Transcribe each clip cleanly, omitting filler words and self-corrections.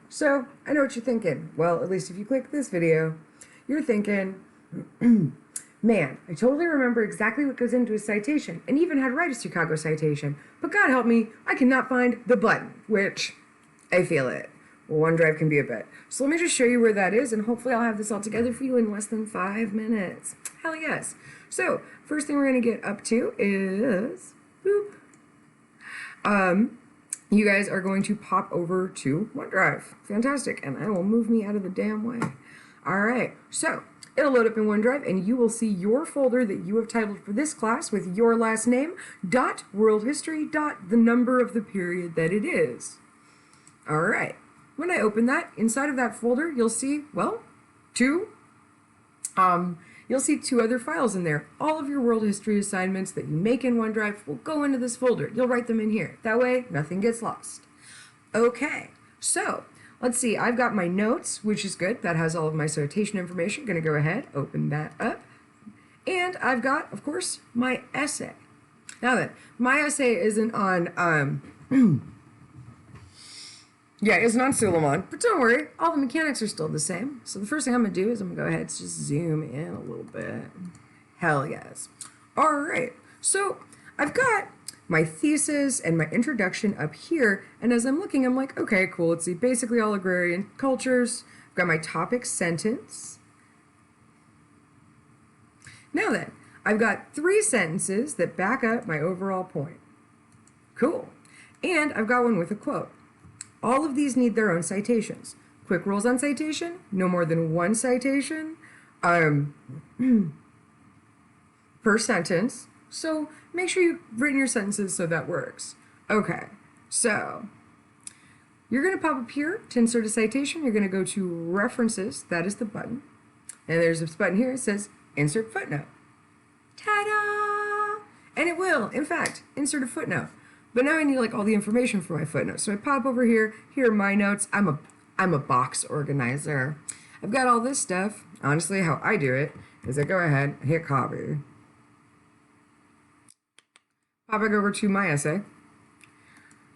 So, I know what you're thinking. Well, at least if you click this video, you're thinking, man, I totally remember exactly what goes into a citation and even how to write a Chicago citation. But God help me, I cannot find the button, which I feel it. OneDrive can be a bit. So let me just show you where that is, and hopefully I'll have this all together for you in less than 5 minutes. Hell yes. So, first thing we're going to get up to is, boop, you guys are going to pop over to OneDrive. Fantastic. And I will move me out of the damn way. All right. So it'll load up in OneDrive and you will see your folder that you have titled for this class with your last name, dot world history, dot the number of the period that it is. All right. When I open that, inside of that folder, you'll see, well, you'll see 2 other files in there. All of your world history assignments that you make in OneDrive will go into this folder. You'll write them in here. That way, nothing gets lost. Okay, so let's see. I've got my notes, which is good. That has all of my citation information. Going to go ahead, open that up. And I've got, of course, my essay. Now then, my essay isn't on, yeah, it's not Suleiman, but don't worry, all the mechanics are still the same. So the first thing I'm going to do is I'm going to go ahead and just zoom in a little bit. Hell yes. All right, so I've got my thesis and my introduction up here, and as I'm looking, I'm like, okay, cool, let's see, basically all agrarian cultures. I've got my topic sentence. Now then, I've got 3 sentences that back up my overall point. Cool. And I've got one with a quote. All of these need their own citations. Quick rules on citation, no more than 1 citation per sentence. So make sure you've written your sentences so that works. Okay, so you're going to pop up here to insert a citation. You're going to go to References. That is the button. And there's this button here. It says Insert Footnote. Ta-da! And it will, in fact, insert a footnote. But now I need like all the information for my footnotes. So I pop over here. Here are my notes. I'm a box organizer. I've got all this stuff. Honestly, how I do it is I go ahead, hit copy, pop it over to my essay.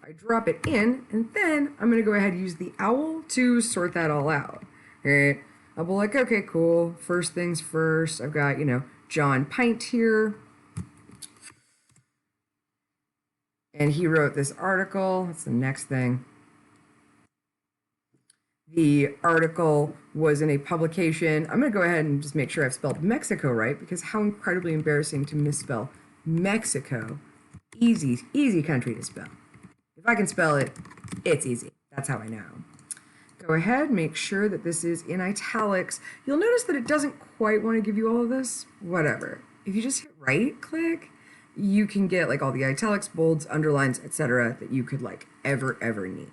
I drop it in, and then I'm gonna go ahead and use the owl to sort that all out. Right? I'll be like, okay, cool. First things first. I've got, John Pint here. And he wrote this article. That's the next thing. The article was in a publication. I'm going to go ahead and just make sure I've spelled Mexico right, because how incredibly embarrassing to misspell Mexico. Easy, easy country to spell. If I can spell it, it's easy. That's how I know. Go ahead, make sure that this is in italics. You'll notice that it doesn't quite want to give you all of this. Whatever. If you just hit right click, you can get like all the italics, bolds, underlines, etc. that you could like ever need.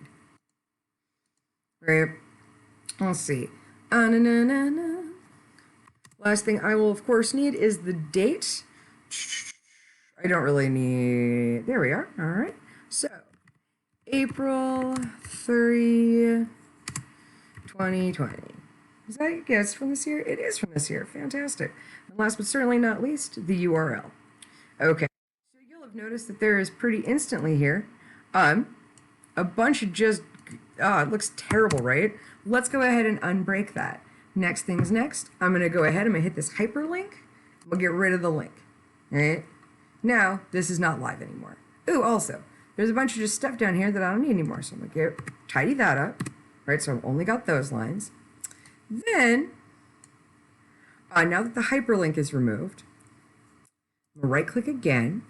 Right? Let's see. Last thing I will of course need is the date. I don't really need, there we are. All right. So April 30, 2020. Is that a guess from this year? It is from this year. Fantastic. And last but certainly not least, the URL. Okay. So you'll have noticed that there is pretty instantly here a bunch of just, it looks terrible, right? Let's go ahead and unbreak that. Next thing's next. I'm going to go ahead, I'm going to hit this hyperlink. We'll get rid of the link. All right? Now, this is not live anymore. Ooh, also, there's a bunch of just stuff down here that I don't need anymore. So I'm going to tidy that up. Right? So I've only got those lines. Then, now that the hyperlink is removed, I'm going to right click again.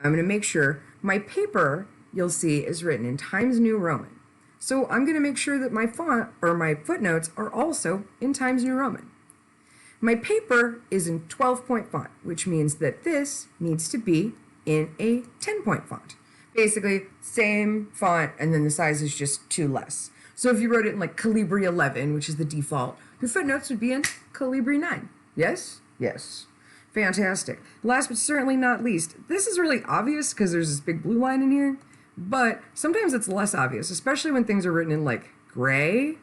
I'm going to make sure my paper, you'll see, is written in Times New Roman. So I'm going to make sure that my font or my footnotes are also in Times New Roman. My paper is in 12-point font, which means that this needs to be in a 10-point font. Basically, same font, and then the size is just 2 less. So if you wrote it in like Calibri 11, which is the default, your footnotes would be in Calibri 9. Yes? Yes. Fantastic. Last but certainly not least, this is really obvious because there's this big blue line in here, but sometimes it's less obvious, especially when things are written in like gray,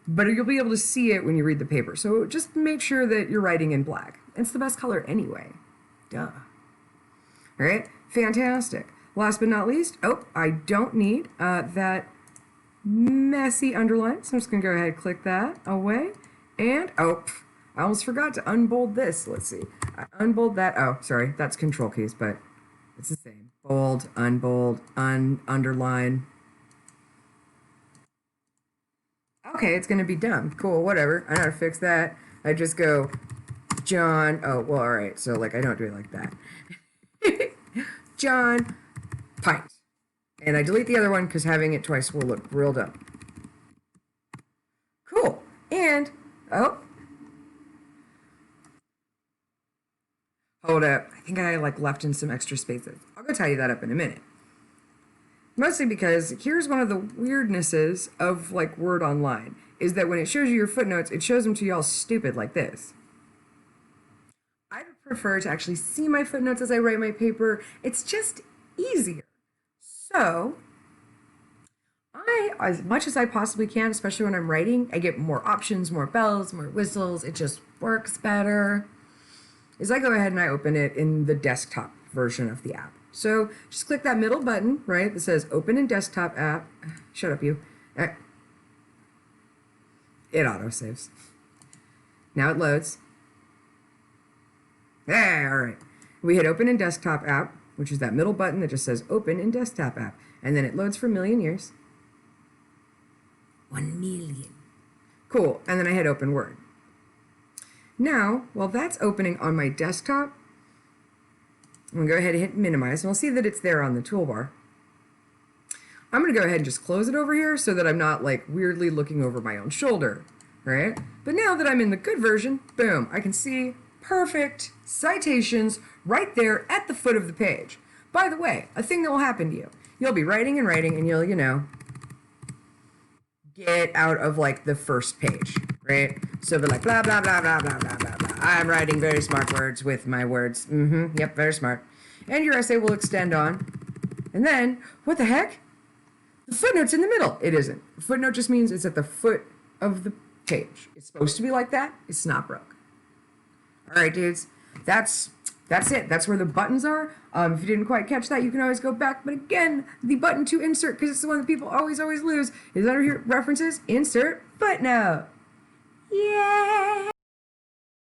but you'll be able to see it when you read the paper. So just make sure that you're writing in black. It's the best color anyway. Duh. All right, fantastic. Last but not least, I don't need that messy underline. So I'm just going to go ahead and click that away. And, oh, I almost forgot to unbold this. Let's see. I unbold that. Oh, sorry. That's control keys, but it's the same. Bold, unbold, underline. Okay, it's going to be dumb. Cool, whatever. I know how to fix that. I just go, John. Oh, well, all right. So, like, I don't do it like that. John Pint. And I delete the other one because having it twice will look real dumb. Cool. And, oh. Hold up. I think I, like, left in some extra spaces. I'll go tidy that up in a minute. Mostly because here's one of the weirdnesses of, like, Word Online, is that when it shows you your footnotes, it shows them to y'all stupid like this. I prefer to actually see my footnotes as I write my paper. It's just easier. So, as much as I possibly can, especially when I'm writing, I get more options, more bells, more whistles. It just works better. Is I go ahead and I open it in the desktop version of the app. So just click that middle button, right, that says open in desktop app. Shut up, you. It autosaves. Now it loads. All right. We hit open in desktop app, which is that middle button that just says open in desktop app. And then it loads for a million years. 1 million. Cool. And then I hit open Word. Now, while that's opening on my desktop, I'm going to go ahead and hit minimize, and we'll see that it's there on the toolbar. I'm going to go ahead and just close it over here so that I'm not, like, weirdly looking over my own shoulder, right? But now that I'm in the good version, boom, I can see perfect citations right there at the foot of the page. By the way, a thing that will happen to you. You'll be writing and writing, and you'll, you know, get out of, like, the first page, right? So they're like, blah, blah, blah, blah, blah, blah, blah, blah. I'm writing very smart words with my words. Yep, very smart. And your essay will extend on. And then, what the heck? The footnote's in the middle. It isn't. The footnote just means it's at the foot of the page. It's supposed to be like that. It's not broke. All right, dudes. That's it. That's where the buttons are. If you didn't quite catch that, you can always go back. But again, the button to insert, because it's the one that people always lose, is under here, references, insert, footnote. Yay!